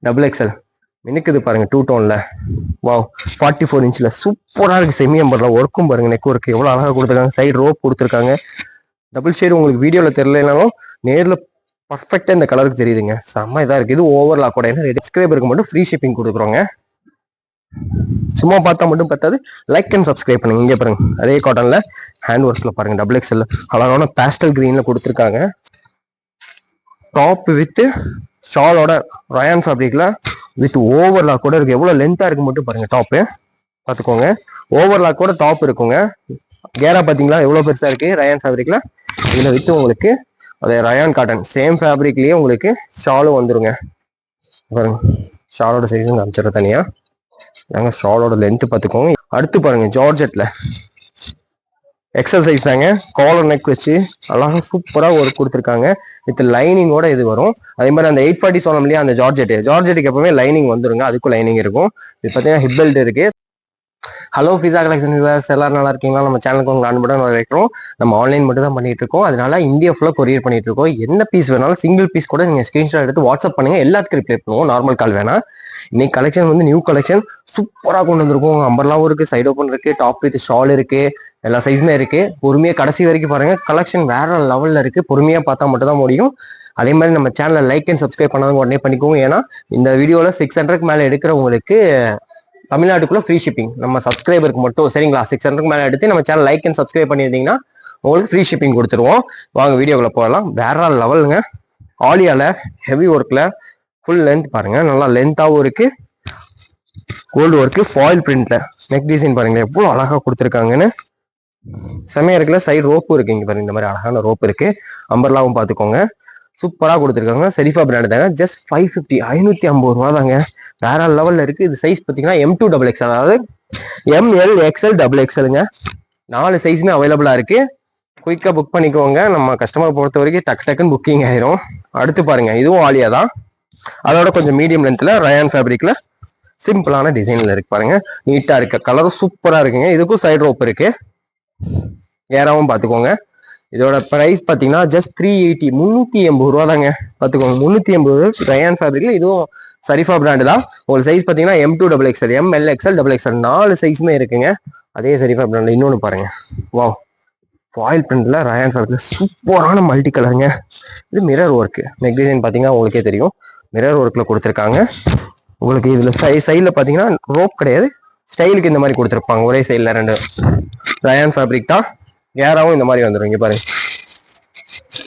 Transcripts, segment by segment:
Double XL மினுக்குது பாருங்க 2 டோன்ல. Wow 44 இன்ச்ல சூப்பரா இருக்கு. செமி எம்பர்ல ஒர்க்கும் பாருங்க. நெக் ஒர்க் எவ்வளவு அழகா கொடுத்துருக்காங்க. சைடு ரோப் கொடுத்துருக்காங்க. டபுள் ஷேடு உங்களுக்கு வீடியோல தெரியலனாலும் நேர்ல பர்ஃபெக்டா இந்த கலருக்கு தெரியுதுங்க. செம்ம இதா இருக்கு. இது ஓவர்லாக் கூட. சப்ஸ்கிரைபருக்கு மட்டும் ஃப்ரீ ஷிப்பிங் கொடுக்குறோங்க. சும்மா பார்த்தா மட்டும் பத்தாது, லைக் அண்ட் சப்ஸ்கிரைப் பண்ணுங்க. இங்கே பாருங்க அதே காட்டன்ல ஹேண்ட் ஒர்க்ல பாருங்க. டபுள் எக்ஸ்எல் அழகான பேஸ்டல் கிரீன்ல கொடுத்துருக்காங்க. டாப் வித் ஷாலோட ரயான் ஃபேப்ரிக்ல வித் ஓவர்லாக் கூட இருக்கு. எவ்வளவு லென்த்தா இருக்கு மட்டும் பாருங்க. டாப்பு பார்த்துக்கோங்க. ஓவர்லாக் கூட டாப் இருக்குங்க. கேரா பாத்தீங்களா எவ்வளவு பெருசா இருக்கு ரயான் ஃபேப்ரிக்ல. இதுல வித்து உங்களுக்கு அதே ரயான் காட்டன் சேம் ஃபேப்ரிக்லயே உங்களுக்கு ஷாலும் வந்துருங்க. பாருங்க ஷாலோட சைஸும் காமிச்சிட தனியா. நாங்க ஷாலோட லென்த் பார்த்துக்கோங்க. அடுத்து பாருங்க ஜார்ஜெட்ல எக்ஸல் சைஸ் தாங்க. காலர் நெக் வச்சு அழகா சூப்பரா ஒர்க் கொடுத்துருக்காங்க. வித் லைனிங்கோட இது வரும். அதே மாதிரி அந்த 840 சொன்னோம் இல்லையா, அந்த ஜார்ஜெட்டுக்கு எப்பவுமே லைனிங் வந்துருங்க. அதுக்கும் லைனிங் இருக்கும். இது பார்த்தீங்கன்னா ஹிப் பெல்ட் இருக்கு. ஹலோ பிஸா கலெக்ஷன் வியூவர்ஸ், எல்லாரும் நல்லா இருக்கீங்களா? நம்ம சேனலுக்கு உங்க அன்புடன் வரவேற்கிறோம். நம்ம ஆன்லைன் மட்டும் தான் பண்ணிட்டு இருக்கோம். அதனால இந்தியா ஃபுல்லா கொரியர் பண்ணிட்டு இருக்கோம். என்ன பீஸ் வேணாலும் சிங்கிள் பீஸ் கூட நீங்க ஸ்கிரீன்ஷாட் எடுத்து வாட்ஸ்அப் பண்ணுங்க. எல்லாத்துக்கும் ரிப்ளை பண்ணுவோம். நார்மல் கால் வேணா. இன்னைக்கு கலெக்ஷன் வந்து நியூ கலெக்ஷன் சூப்பரா கொண்டு வந்திருக்கும். அம்பர்லாவும் இருக்கு, சைட் ஓப்பன் இருக்கு, டாப் வித் ஷால் இருக்கு, எல்லா சைஸுமே இருக்கு. பொறுமையா கடைசி வரைக்கும் பாருங்க. கலெக்ஷன் வேற லெவல்ல இருக்கு. பொறுமையா பார்த்தா மட்டும் தான் முடியும். அதே மாதிரி நம்ம சேனலை லைக் அண்ட் சப்ஸ்கிரைப் பண்ணாதவங்க உடனே பண்ணிக்கோங்க. ஏன்னா இந்த வீடியோல 600க்கு மேல எடுக்கிறவங்களுக்கு தமிழ்நாட்டுக்குள்ள ஃப்ரீ ஷிப்பிங். நம்ம சப்ஸ்கிரைபருக்கு மட்டும் சரிங்களா? 600க்கு மேல எடுத்து நம்ம சேனல் லைக் அண்ட் சப்ஸ்கிரைப் பண்ணியிருந்தீங்கன்னா உங்களுக்கு ஃப்ரீ ஷிப்பிங் கொடுத்துருவோம். வாங்க வீடியோக்குள்ள போகலாம். வேற லெவலுங்க. ஆலியால ஹெவி ஒர்க்ல ஃபுல் லென்த் பாருங்க. நல்லா லென்த்தாகவும் இருக்கு. கோல்டு ஒர்க்கு ஃபாயில் பிரிண்ட்ல நெக் டிசைன் பாருங்க எவ்வளவு அழகா கொடுத்துருக்காங்கன்னு. செமையா இருக்குல்ல. சைடு ரோப்பு இருக்கு. இங்க பாருங்க இந்த மாதிரி அழகான ரோப் இருக்கு. அம்பர்லாவும் பார்த்துக்கோங்க. சூப்பரா கொடுத்துருக்காங்க. செரிஃபா பிராண்ட் தாங்க. ஜஸ்ட் 550 550 ரூபா தாங்க. வேற லெவல்ல இருக்கு. இது சைஸ் பார்த்தீங்கன்னா M2XX, அதாவது ML XL XXLங்க. 4 சைஸுமே அவைலபிளா இருக்கு. குயிக்கா புக் பண்ணிக்கோங்க. நம்ம கஸ்டமர் பொறுத்த வரைக்கும் டக்குன்னு புக்கிங் ஆயிரும். அடுத்து பாருங்க இதுவும் ஆலியா தான். அதோட கொஞ்சம் மீடியம் லென்த்ல ரயான் ஃபேப்ரிக்ல சிம்பிளான டிசைன்ல இருக்கு பாருங்க. நீட்டா இருக்கு. கலரும் சூப்பரா இருக்குங்க. இதுக்கும் சைடு ரோப் இருக்கு. ஏராவும் பார்த்துக்கோங்க. இதோட பிரைஸ் பார்த்தீங்கன்னா ஜஸ்ட் 380 380 ரூபா தாங்க. பார்த்துக்கோங்க 380 ரயான் ஃபேப்ரிக்ல. இதுவும் சரிஃபா பிராண்டு தான். ஒரு சைஸ் பார்த்தீங்கன்னா M2XX, ML XL XXL 4 சைஸுமே இருக்குங்க. அதே சரிஃபா பிராண்ட். இன்னொன்று பாருங்க. வாவ் ஃபாயில் பிரிண்ட்ல ரயான் ஃபேப்ரிக்ல சூப்பரான மல்டி கலருங்க. இது மிரர் ஒர்க். நெக் டிசைன் பார்த்தீங்கன்னா உங்களுக்கே தெரியும். மிரர் ஒர்க்ல கொடுத்துருக்காங்க. உங்களுக்கு இதுல சைடில் பார்த்தீங்கன்னா ரோப் கிடையாது. ஸ்டைலுக்கு இந்த மாதிரி கொடுத்துருப்பாங்க. ஒரே சைடில் 2 ரயான் ஃபேப்ரிக் தான். ஏராவும் இந்த மாதிரி வந்துடும். இங்க பாருங்க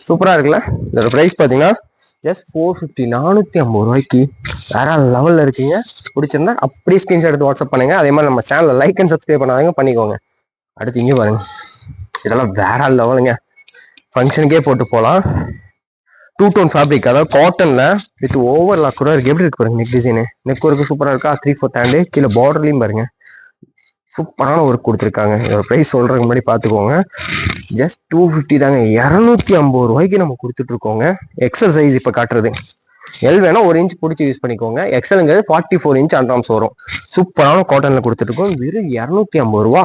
சூப்பரா இருக்குல்ல. இதோட பிரைஸ் பாத்தீங்கன்னா ஜஸ்ட் 450 450 ரூபாய்க்கு வேற லெவல்ல இருக்கீங்க. பிடிச்சிருந்தா அப்படியே ஸ்கிரீன்ஷாட் எடுத்து வாட்ஸ்அப் பண்ணுங்க. அதே மாதிரி நம்ம சேனலை லைக் அண்ட் சப்ஸ்கிரைப் பண்ணாதவங்க பண்ணிக்கோங்க. அடுத்து இங்கே பாருங்க. இதெல்லாம் வேற லெவலுங்க. ஃபங்க்ஷனுக்கே போட்டு போகலாம். 2 டோன் ஃபேப்ரிக், அதாவது காட்டன்ல வித் ஓவர்லாக் கூட இருக்கு. எப்படி இருக்கு பாருங்க நெக் டிசைனு. நெக் ஒர்க்கு சூப்பரா இருக்கா. 3/4 ஹேண்டு. கீழே பார்டர்லையும் பாருங்க சூப்பரான ஒர்க் கொடுத்துருக்காங்க. இதோட ப்ரைஸ் சொல்றதுக்கு முன்னாடி பார்த்துக்கோங்க. ஜஸ்ட் 250 தாங்க. 250 ரூபாய்க்கு நம்ம கொடுத்துட்டு இருக்கோங்க. எக்ஸல் சைஸ் இப்போ காட்டுறது. எல் வேணா 1 இன்ச் பிடிச்சி யூஸ் பண்ணிக்கோங்க. எக்ஸலுங்கிறது 44 இன்ச் அன்ராம்ஸ் வரும். சூப்பரான காட்டன்ல கொடுத்துட்டு இருக்கோம். வெறும் 250 ரூபா.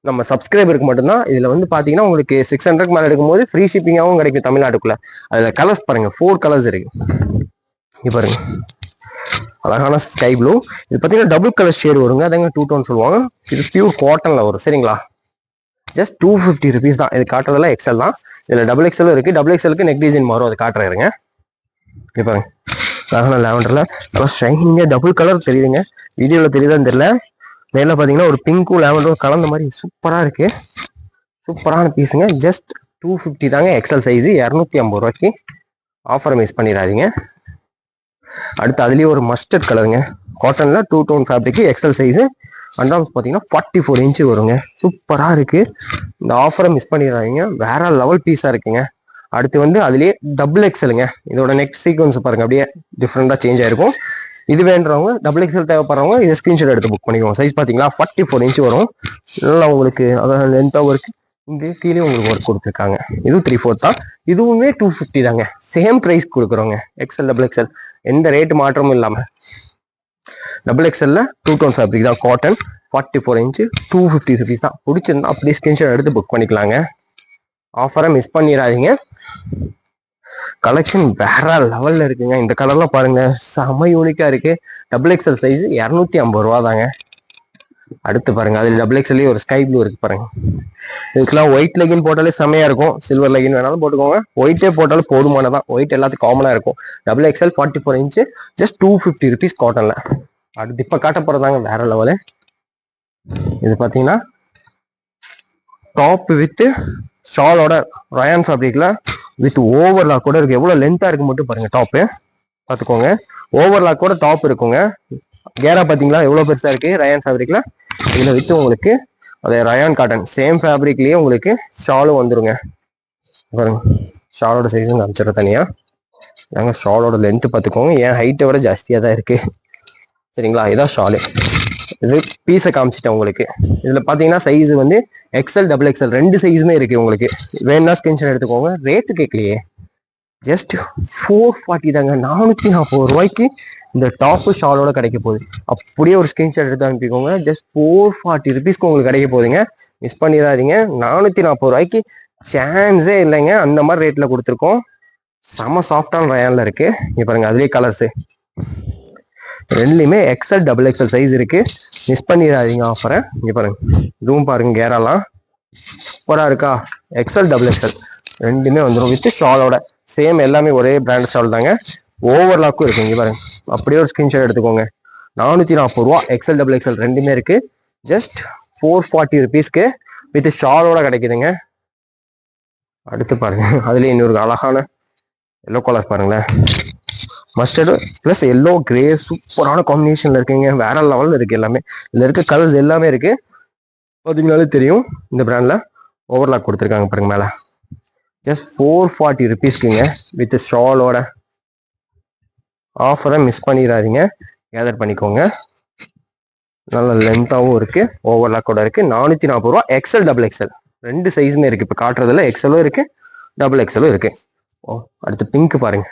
நம்ம சப்ஸ்கிரைபருக்கு மட்டும்தான். இதுல வந்து பாத்தீங்கன்னா உங்களுக்கு 600க்கு மேல எடுக்கும்போது ஃப்ரீ ஷிப்பிங்காகவும் கிடைக்கும் தமிழ்நாட்டுக்குள்ள. அதுல கலர்ஸ் பாருங்க. 4 கலர்ஸ் இருக்கு. இங்க பாருங்க அழகான ஸ்கை ப்ளூ. இது பார்த்தீங்கன்னா டபுள் கலர் ஷேடு வருங்க. அதாங்க 2 டோன் சொல்லுவாங்க. இது பியூர் காட்டன்ல வரும். சரிங்களா? ஜஸ்ட் 250 ருபீஸ் தான். இது காட்டுறதெல்லாம் எக்ஸல் தான். இதுல டபுள் எக்ஸலும் இருக்கு. டபுள் எக்ஸலுக்கு நெக் டிசைன் மாறும். அது காட்டுறேங்க. இப்போ பாருங்க அழகான லாவெண்டர்ல நல்லா ஷைனிங்கா டபுள் கலர் தெரியுதுங்க. வீடியோல தெரியுதான்னு தெரியல. நேரில் பார்த்தீங்கன்னா ஒரு பிங்க்கும் லாவெண்டரும் கலந்த மாதிரி சூப்பரா இருக்கு. சூப்பரான பீஸுங்க. ஜஸ்ட் 250 தாங்க. எக்ஸல் சைஸ் 250 ரூபாய்க்கு. ஆஃபரை மிஸ் பண்ணிடாதீங்க. அடுத்து அதுலயே ஒரு மஸ்டர்ட் கலருங்க. காட்டன்ல 2 டோன் ஃபேப்ரிக் எக்ஸல் சைஸ். அண்டாம்ஸ் பார்த்தீங்கன்னா 44 இன்ச்சு வருங்க. சூப்பரா இருக்கு. இந்த ஆஃபரை மிஸ் பண்ணிடுறாங்க. வேற லெவல் பீஸா இருக்குங்க. அடுத்து வந்து அதுலயே டபுள் எக்ஸலுங்க. இதோட நெக் சீக்வன்ஸ் பாருங்க அப்படியே டிஃப்ரெண்டா சேஞ்ச் ஆயிருக்கும். இது வேண்டவங்க டபுள் எக்ஸல் தேவைப்படுறவங்க இதை ஸ்கிரீன்ஷாட் எடுத்து புக் பண்ணிக்கோங்க. சைஸ் பார்த்தீங்களா 44 இன்ச்சு வரும். நல்லா உங்களுக்கு அதாவது லென்த்தாகவும் இருக்கு. இங்கே கீழே உங்களுக்கு ஒர்க் கொடுத்துருக்காங்க. இதுவும் 3/4 தான். இதுவுமே 250 தாங்க. சேம் ப்ரைஸ் கொடுக்குறோங்க. எக்ஸல் டபுள் எக்ஸல் எந்த ரேட் மாற்றமும் இல்லாம. டபுள் எக்ஸல்ல 2 டோன் ஃபேப்ரிக் தான். காட்டன் 44 இன்ச்சு 250 ருபீஸ் தான். பிடிச்சிருந்தா அப்படியே ஸ்கிரீன்ஷாட் எடுத்து புக் பண்ணிக்கலாங்க. ஆஃபரை மிஸ் பண்ணிடாதீங்க. கலெக்ஷன் வேற லெவல்ல இருக்குங்க. இந்த கலர்லாம் பாருங்க, செம யூனிக்கா இருக்கு. டபுள் எக்ஸல் சைஸ் 250 ரூபா தாங்க. அடுத்து பாருங்க, அதுல டபுள் எக்ஸ்எல்லே ஒரு ஸ்கை ப்ளூ இருக்கு பாருங்க. இதுக்கெல்லாம் ஒயிட் லெகின் போட்டாலே செமையா இருக்கும். சில்வர் லெகின் வேணாலும் போட்டுக்கோங்க, ஒயிட்டே போட்டாலும் போதுமானதான். ஒயிட் எல்லாத்துக்கும் காமனா இருக்கும். Double XL 44 inch, just 250 rupees காட்டன்ல. அடுத்து இப்ப காட்ட போறதாங்க வேற லெவலு. இது பாத்தீங்கன்னா டாப் வித் ஷாலோட ரயான் ஃபேப்ரிக்ல வித் ஓவர்லாக் கூட இருக்கு. எவ்வளவு லென்த்தா இருக்கு மட்டும் பாருங்க. டாப்பு பாத்துக்கோங்க, ஓவர்லாக் கூட டாப் இருக்குங்க. கேரா பாத்தீங்களா எவ்வளவு பெருசா இருக்கு ரயான் ஃபேப்ரிக்ல. இதுல வித்து உங்களுக்கு அதே ரயான் காட்டன் சேம் ஃபேப்ரிக்லயே உங்களுக்கு ஷாலும் வந்துருங்க. பாருங்க, ஷாலோட சைஸும் காமிச்சிட தனியா. நாங்க ஷாலோட லென்த் பார்த்துக்கோங்க, என் ஹைட்டை விட ஜாஸ்தியா தான் இருக்கு. சரிங்களா, இதான் ஷாலு. இது பீஸை காமிச்சிட்டேன் உங்களுக்கு. இதுல பாத்தீங்கன்னா சைஸ் வந்து எக்ஸ்எல் டபுள் எக்ஸ்எல் ரெண்டு சைஸுமே இருக்கு. உங்களுக்கு வேணும்னா ஸ்கிரீன்ஷாட் எடுத்துக்கோங்க. ரேட்டு கேட்கலையே, ஜஸ்ட் 440 தாங்க. 440 ரூபாய்க்கு இந்த டாப்பு ஷாலோட கிடைக்க போகுது. அப்படியே ஒரு ஸ்கிரீன்ஷாட் எடுத்து அனுப்பிக்கோங்க. ஜஸ்ட் 440 ருபீஸ்க்கு உங்களுக்கு கிடைக்க போகுதுங்க. மிஸ் பண்ணிடாதீங்க. 440 ரூபாய்க்கு சான்ஸே இல்லைங்க. அந்த மாதிரி ரேட்ல கொடுத்துருக்கோம். செம சாஃப்டான ரயான்ல இருக்கு. இங்க பாருங்க, அதுலயே கலர்ஸ் ரெண்டுலையுமே எக்ஸ்எல் டபுள் எக்ஸ்எல் சைஸ் இருக்கு. மிஸ் பண்ணிடாதீங்க ஆஃபரை. இங்க பாருங்க, இதுவும் பாருங்க, கேராலாம் சூப்பரா இருக்கா. எக்ஸ்எல் டபுள் எக்ஸ்எல் ரெண்டுமே வந்துடும் வித் ஷாலோட. சேம் எல்லாமே ஒரே பிராண்ட் ஷால் தாங்க. ஓவர்லாக்கும் இருக்கு. இங்க பாருங்க, அப்படியே ஒரு ஸ்கிரீன்ஷாட் எடுத்துக்கோங்க. 440 ரூபா எக்ஸ்எல் டபுள் எக்ஸ்எல் ரெண்டுமே இருக்கு. ஜஸ்ட் 440 ருபீஸ்க்கு வித் ஷாலோட கிடைக்குதுங்க. அடுத்து பாருங்க, அதுல இன்னொரு அழகான எல்லோ கலர் பாருங்களேன். மஸ்டர்டு பிளஸ் எல்லோ கிரே சூப்பரான காம்பினேஷன்ல இருக்குங்க. வேற லெவல்ல இருக்கு எல்லாமே. இதுல இருக்க கலர்ஸ் எல்லாமே இருக்கு. பாத்தீங்கன்னாலே தெரியும். இந்த பிராண்ட்ல ஓவர்லாக் கொடுத்துருக்காங்க பாருங்க மேல. ஜஸ்ட் 440 ருபீஸ்க்குங்க வித் ஷாலோட. ஆஃபரை மிஸ் பண்ணிடாதீங்க, கேதர் பண்ணிக்கோங்க. நல்ல லென்த்தாகவும் இருக்கு, ஓவர்லாக்கோட இருக்கு. 440 ரூபா எக்ஸ்எல் டபுள் எக்ஸ்எல் ரெண்டு சைஸுமே இருக்கு. இப்போ காட்டுறதுல எக்ஸ்எலும் இருக்கு டபுள் எக்ஸ்எலும் இருக்கு. ஓ, அடுத்து பிங்க் பாருங்க.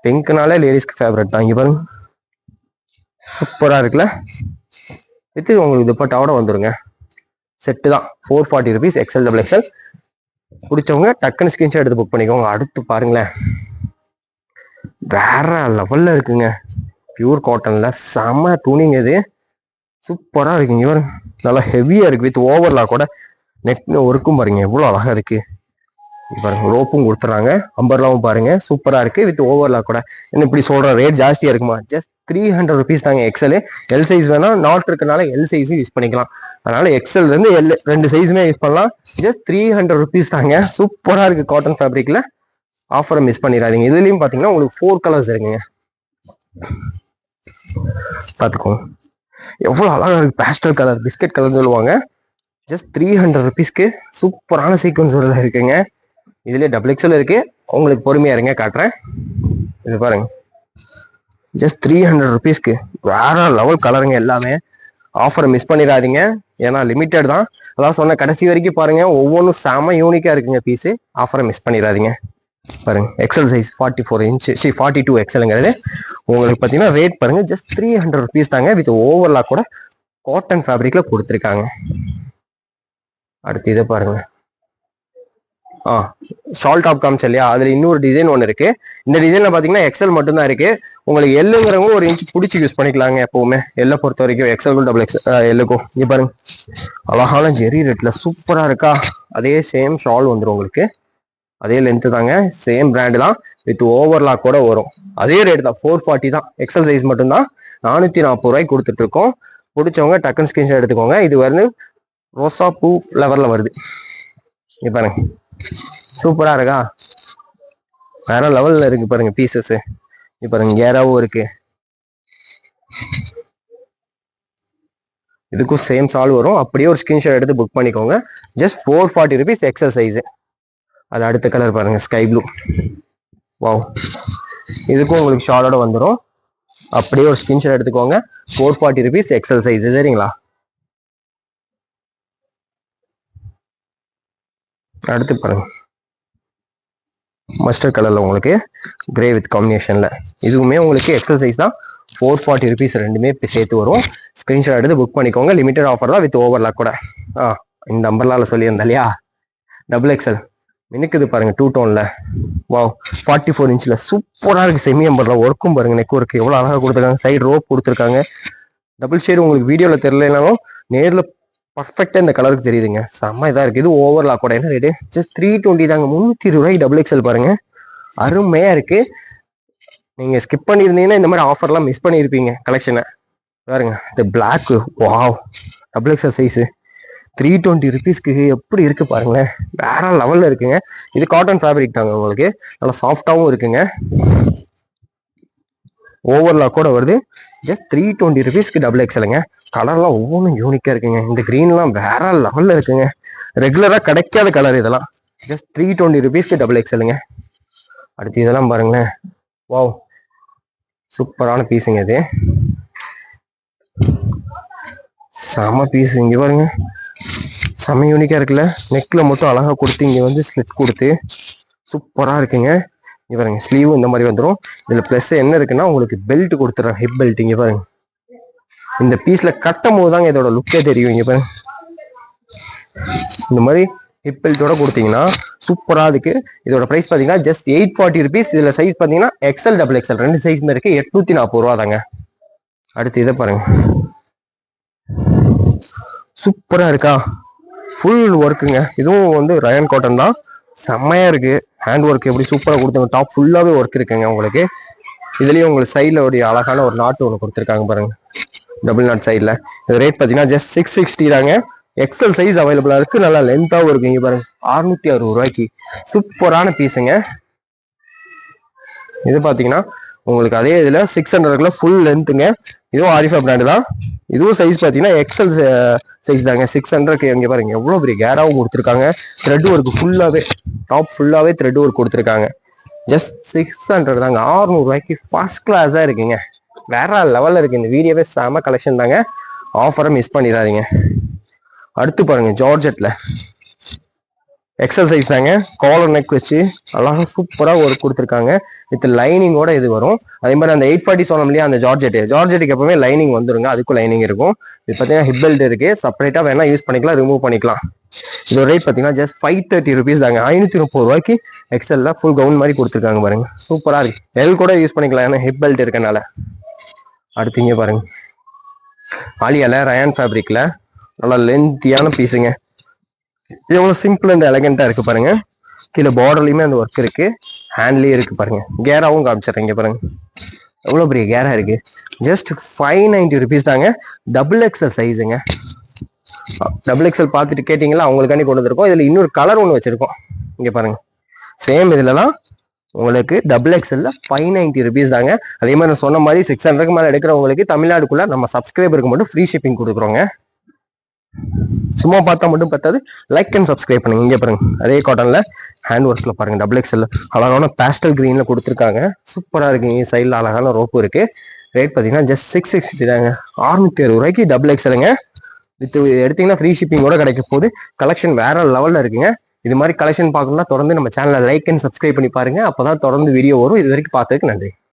பிங்க்னாலே லேடிஸ்க்கு ஃபேவரட் தான். இங்க பாருங்க, சூப்பரா இருக்குல்ல. இது உங்களுக்கு துப்பட்டாவோட வந்துருங்க. செட்டு தான் 440 ருபீஸ் எக்ஸ்எல் டபுள் எக்ஸ்எல். பிடிச்சவங்க டக்குன்னு ஸ்கிரீன்ஷாட் எடுத்து புக் பண்ணிக்கோங்க. அடுத்து பாருங்களேன், வேற லெவல்ல இருக்குங்க. பியூர் காட்டன்ல செம துணிங்க. இது சூப்பரா இருக்குங்க. இவரு நல்லா ஹெவியா இருக்கு வித் ஓவர்லாக் கூட. நெட் ஒர்க்கும் பாருங்க எவ்வளவு அழகா இருக்கு. பாருங்க, ரோப்பும் கொடுத்துறாங்க. அம்பர்லாவும் பாருங்க சூப்பரா இருக்கு வித் ஓவர்லாக் கூட. என்ன இப்படி சொல்ற, ரேட் ஜாஸ்தியா இருக்குமா? ஜஸ்ட் 300 ருபீஸ் தாங்க. எக்ஸ்எல் எல் சைஸ் வேணா, நாட் இருக்கனால எல் சைஸும் யூஸ் பண்ணிக்கலாம். அதனால எக்ஸ்எல் இருந்து எல் ரெண்டு சைஸுமே யூஸ் பண்ணலாம். ஜஸ்ட் 300 ருபீஸ் தாங்க. சூப்பரா இருக்கு காட்டன் ஃபேப்ரிக்ல. ஆஃபரை மிஸ் பண்ணிடாதீங்க. இதுலயும் பாத்தீங்கன்னா உங்களுக்கு 4 கலர்ஸ் இருக்குங்க. பாத்துக்கோங்க, எவ்வளவு அழகா இருக்கு. பேஸ்டல் கலர், பிஸ்கட் கலர் சொல்லுவாங்க. ஜஸ்ட் 300 ருபீஸ்க்கு சூப்பரான சீக்வன்ஸ் இருக்குங்க. இதுல டபுள் எக்ஸ்எல் இருக்கு. உங்களுக்கு பொறுமையா இருங்க, காட்டுறேன். இது பாருங்க, ஜஸ்ட் 300 ருபீஸ்க்கு வேற லெவல் கலருங்க எல்லாமே. ஆஃபரை மிஸ் பண்ணிடாதீங்க, ஏன்னா லிமிட்டட் தான். அதான் சொன்ன, கடைசி வரைக்கும் பாருங்க. ஒவ்வொன்றும் செம யூனிக்கா இருக்குங்க பீஸு. ஆஃபரை மிஸ் பண்ணிடாதீங்க. பாருங்க, எக்ஸ்எல் சைஸ் 44 இன்ச்சு 42 எக்ஸ்எல்ங்கிறது உங்களுக்கு பார்த்தீங்கன்னா ரேட் பாருங்க. ஜஸ்ட் 300 ருபீஸ் தாங்க வித் ஓவர்லாக் கூட காட்டன் ஃபேப்ரிக்ல கொடுத்துருக்காங்க. அடுத்து இதை பாருங்க. ஷால் டாப் காமிச்சு இல்லையா, அதுல இன்னொரு டிசைன் ஒன்று இருக்கு. இந்த டிசைன்ல பாத்தீங்கன்னா எக்ஸ்எல் மட்டும் தான் இருக்கு. உங்களுக்கு எல்லுங்கிறவங்க ஒரு இன்ச் பிடிச்சி யூஸ் பண்ணிக்கலாங்க. எப்பவுமே எல்லை பொறுத்த வரைக்கும் எக்ஸ்எல்க்கும் டபுள் எல்லுக்கும். இங்க பாருங்க, அழகான ஜெரி ரெட்ல சூப்பரா இருக்கா. அதே சேம் ஷால் வந்துடும் உங்களுக்கு. அதே லென்த்து தாங்க, சேம் பிராண்டு தான் வித் ஓவர்லாக் கூட வரும். அதே ரேட் தான், 440 தான். எக்ஸ்எல் சைஸ் மட்டும்தான் 440 ரூபாய்க்கு கொடுத்துட்டு இருக்கோம். பிடிச்சவங்க டக்குன்னு ஸ்கிரீன்ஷாட் எடுத்துக்கோங்க. இது வந்து ரோசா பூ ஃப்ளவர்ல வருது. இங்க பாருங்க, சூப்பரா இருக்கா. வேற லெவல்ல இருக்கு பாருங்க பீசஸ். இங்க பாருங்க, கேராவும் இருக்கு. இதுக்கும் சேம் ஷால் வரும். அப்படியே ஒரு ஸ்கிரீன்ஷாட் எடுத்து புக் பண்ணிக்கோங்க. Just 440 rupees XL size. அது அடுத்த கலர் பாருங்க, ஸ்கை ப்ளூ. வாவ், இதுக்கும் உங்களுக்கு ஷாலோட வந்துடும். அப்படியே ஒரு ஸ்கிரீன்ஷாட் எடுத்துக்கோங்க. 440 ருபீஸ் எக்ஸ்எல் சைஸ். சரிங்களா, அடுத்து பாருங்க, மஸ்டர்ட் கலர்ல உங்களுக்கு கிரே வித் காம்பினேஷன்ல. இதுவுமே உங்களுக்கு எக்ஸ்எல் சைஸ் தான். 440 ருபீஸ் ரெண்டுமே சேர்த்து வரும். ஸ்கிரீன்ஷாட் எடுத்து புக் பண்ணிக்கோங்க. லிமிடெட் ஆஃபர் தான் வித் ஓவர்லாக் கூட. இந்த அம்பர்லால சொல்லியிருந்தேன் இல்லையா, டபுள் எக்ஸ்எல் மினுக்குது பாருங்க 2 டோன்ல. வாவ் 44 இன்ச்ல சூப்பரா இருக்கு. செமி எம்பர்ல ஒர்க்கும் பாருங்க, நெக் ஒர்க் எவ்வளவு அழகா கொடுத்துருக்காங்க. சைடு ரோப் கொடுத்துருக்காங்க. டபுள் ஷேடு உங்களுக்கு வீடியோல தெரியலனாலும் நேர்ல பர்ஃபெக்டா இந்த கலருக்கு தெரியுதுங்க. செம்ம இதா இருக்கு. இது ஓவர்லாக் கூட. என்ன ரேட்டு? ஜஸ்ட் 320 தாங்க. 320 ரூபாய்க்கு டபுள் எக்ஸல் பாருங்க, அருமையா இருக்கு. நீங்க ஸ்கிப் பண்ணியிருந்தீங்கன்னா இந்த மாதிரி ஆஃபர்லாம் மிஸ் பண்ணியிருப்பீங்க கலெக்ஷனை. பாருங்க இந்த black, wow double XL size 320 ருபீஸ்க்கு எப்படி இருக்கு பாருங்களேன், வேற லெவல்ல இருக்குங்க. இது காட்டன் ஃபேப்ரிக் தாங்க, உங்களுக்கு நல்லா சாஃப்டாவும் இருக்குங்க. ஓவர்லாக் கூட வருது. ஜஸ்ட் 320 ருபீஸ்க்கு டபுள் எக்ஸலுங்க. கலர்லாம் ஒவ்வொன்றும் யூனிக்கா இருக்குங்க. இந்த கிரீன்லாம் வேற லெவல்ல இருக்குங்க. ரெகுலரா கிடைக்காத கலர் இதெல்லாம். ஜஸ்ட் 320 ருபீஸ்க்கு டபுள் எக்ஸலுங்க. அடுத்து இதெல்லாம் பாருங்களேன், வாவ் சூப்பரான பீஸுங்க. இது செம பீஸ். இங்க பாருங்க, செம யூனிக்கா இருக்குல்ல. நெக்ல மட்டும் அழகா கொடுத்து இங்க வந்து ஸ்லிட் கொடுத்து சூப்பரா இருக்குங்க. இங்க பாருங்க ஸ்லீவும் இந்த மாதிரி வந்துடும். இதுல பிளஸ் என்ன இருக்குன்னா உங்களுக்கு பெல்ட் கொடுத்துறேன், ஹிப் பெல்ட். இங்க பாருங்க இந்த பீஸ்ல கட்டும் போது தாங்க இதோட லுக்கே தெரியும். இங்க பாருங்க இந்த மாதிரி ஹிப் பெல்ட்டோட கொடுத்தீங்கன்னா சூப்பரா இருக்கு. இதோட பிரைஸ் பாத்தீங்கன்னா ஜஸ்ட் 840 ருபீஸ். இதுல சைஸ் பாத்தீங்கன்னா எக்ஸ்எல் டபுள் எக்ஸ்எல் ரெண்டு சைஸ்மே இருக்கு. 840 ரூபா தாங்க. அடுத்து இதை பாருங்க, சூப்பரா இருக்கா, ஃபுல் ஒர்க்குங்க. இதுவும் வந்து ரயான் காட்டன் தான், செம்மையா இருக்கு. ஹேண்ட் ஒர்க் எப்படி சூப்பரா கொடுத்தாங்க. டாப் ஃபுல்லாவே ஒர்க் இருக்குங்க உங்களுக்கு. இதுலயும் உங்களுக்கு சைட்ல ஒரு அழகான ஒரு நாட்டு ஒன்று கொடுத்துருக்காங்க பாருங்க, டபுள் நாட் சைட்ல. இது ரேட் பாத்தீங்கன்னா ஜஸ்ட் 660 தாங்க. எக்ஸல் சைஸ் அவைலபிளா இருக்கு. நல்லா லென்த்தாவும் இருக்கு. இங்க பாருங்க 660 ரூபாய்க்கு சூப்பரான பீஸுங்க. இது பாத்தீங்கன்னா உங்களுக்கு அதே இதுல 600க்குள்ள ஃபுல் லென்த்துங்க. இதுவும் ஆரிஃபா பிராண்டு தான். இதுவும் சைஸ் பாத்தீங்கன்னா எக்ஸல் சைஸ் தாங்க. 600க்கு இங்க பாருங்க எவ்வளவு பெரிய கேராவும் கொடுத்துருக்காங்க. த்ரெட் ஒர்க் ஃபுல்லாவே, டாப் ஃபுல்லாவே த்ரெட் ஒர்க் கொடுத்துருக்காங்க. ஜஸ்ட் 600 தாங்க. 600 ரூபாய்க்கு ஃபர்ஸ்ட் கிளாஸா இருக்குங்க. வேற லெவல்ல இருக்கு. இந்த வீடியோவே செம கலெக்ஷன் தாங்க. ஆஃபரை மிஸ் பண்ணிடாதீங்க. அடுத்து பாருங்க ஜார்ஜெட்ல எக்ஸல் சைஸ் தாங்க. காலர் நெக் வச்சு அழகா சூப்பரா ஒர்க் கொடுத்துருக்காங்க. வித் லைனிங்கோட இது வரும். அதே மாதிரி அந்த 840 சொன்னோம் இல்லையா, அந்த ஜார்ஜெட்டுக்கு எப்பவுமே லைனிங் வந்துருங்க. அதுக்கும் லைனிங் இருக்கும். இது பார்த்தீங்கன்னா ஹிப் பெல்ட் இருக்கு. செப்பரேட்டா வேணா யூஸ் பண்ணிக்கலாம், ரிமூவ் பண்ணிக்கலாம். இதோட ரேட் பார்த்தீங்கன்னா ஜஸ்ட் 530 ருபீஸ் தாங்க. 530 ரூபாய்க்கு எக்ஸல்ல ஃபுல் கவுன் மாதிரி கொடுத்துருக்காங்க பாருங்க, சூப்பரா இருக்கு. எல் கூட யூஸ் பண்ணிக்கலாம், ஏன்னா ஹிப் பெல்ட் இருக்கனால. அடுத்து இங்க பாருங்க ஆலியால ரயான் ஃபேப்ரிக்ல நல்லா லென்த்தியான பீஸுங்க. எவ்வளவு சிம்பிள் அண்ட் எலகெண்டா இருக்கு பாருங்க. கீழே பார்டர்லயுமே அந்த ஒர்க் இருக்கு, ஹேண்ட்லயே இருக்கு பாருங்க. கேராவும் காமிச்சிடுறேன் பாருங்க, எவ்வளவு பெரிய கேரா இருக்கு. ஜஸ்ட் 590 ருபீஸ் தாங்க. டபுள் எக்ஸல் சைஸுங்க. டபுள் எக்ஸல் பார்த்துட்டு கேட்டீங்களா, அவங்களுக்காண்டி கொண்டு வந்திருக்கோம். இதுல இன்னொரு கலர் ஒன்று வச்சிருக்கோம். இங்க பாருங்க சேம் இதுலலாம் உங்களுக்கு டபுள் எக்ஸ்எல்ல 590 ருபீஸ் தாங்க. அதே மாதிரி நான் சொன்ன மாதிரி 600க்கு மேல எடுக்கிறவங்களுக்கு தமிழ்நாடுக்குள்ள நம்ம சப்ஸ்கிரைபருக்கு மட்டும் ஃப்ரீ ஷிப்பிங் கொடுக்குறோங்க. சும்மா பார்த்தா மட்டும் பத்தாது, லைக் அண்ட் சப்ஸ்கிரைப் பண்ணுங்க. இங்க பாருங்க அதே காட்டன்ல ஹேண்ட் ஒர்க்ல பாருங்க டபுள் எக்ஸ்எல் அழகான பேஸ்டல் கிரீன்ல கொடுத்துருக்காங்க. சூப்பரா இருக்குங்க. சைட்ல அழகான ரோப்பு இருக்கு. ரேட் பாத்தீங்கன்னா ஜஸ்ட் 660 தாங்க. 660 ரூபாய்க்கு டபுள் எக்ஸ்எல்ங்க. வித் எடுத்தீங்கன்னா ஃப்ரீ ஷிப்பிங்கோட கிடைக்க போது. கலெக்ஷன் வேற லெவல்ல இருக்குங்க. இது மாதிரி கலெக்ஷன் பார்க்கணும்னா தொடர்ந்து நம்ம சேனலை லைக் அண்ட் சப்ஸ்கிரைப் பண்ணி பாருங்க. அப்பதான் தொடர்ந்து வீடியோ வரும். இது வரைக்கும் பார்த்ததுக்கு நன்றி.